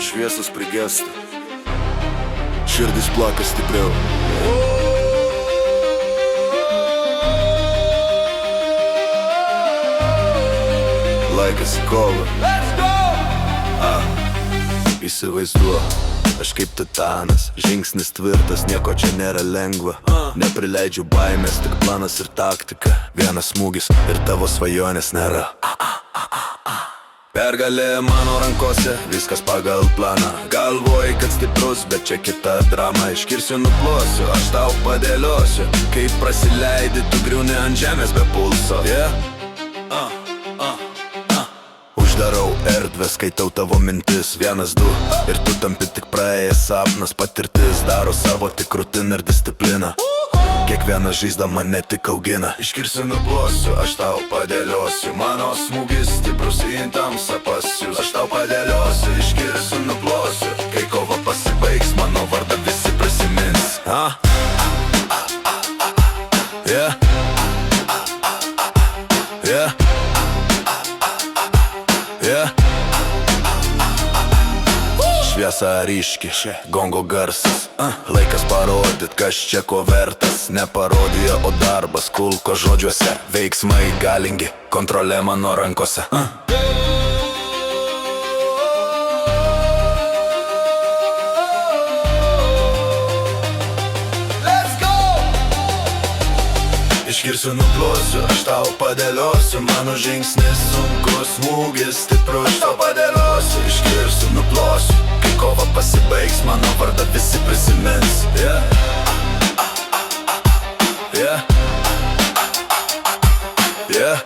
Šviesos prigesta, širdis plaka stipriau. Laikas į kovą. Įsivaizduoju, aš kaip titanas, žingsnis tvirtas, nieko čia nėra lengva. Neprileidžiu baimės, tik planas ir taktika. Vienas smūgis ir tavo svajonės nėra. Pergalė mano rankose, viskas pagal planą. Galvoji, kad stiprus, bet čia kita drama. Iškirsiu, nuplosiu, aš tau padėliosiu. Kai prasileidi, tu griūni ant žemės be pulso. Uždarau erdvę, skaitau tavo mintis. 1, 2 ir tu tampi tik praėjęs sapnas. Patirtis daro savo, tik rutina ir disciplina. Kiekviena žaizda mane tik augina. Iškirsiu, nuplosiu, aš tau padėliosiu. Mano smūgis stiprus į tamsą pasius. Aš tau padėliosiu, iškirsiu, nuplosiu. Kai kova pasibaigs, mano vardą visi prisimins. Šviesa ryški, gongo garsas. Laikas parodyt, kas čia ko vertas. Ne parodija, o darbas, kulko žodžiuose. Veiksmai galingi, kontrolė mano rankose. Iškirsiu, nuplosiu, aš tau padėliosiu. Mano žingsnis sunkus, smūgis stiprus. Aš tau padėliosiu, iškirsiu, nuplosiu. Kai kova pasibaigs, mano vardą visi prisimins. Yeah.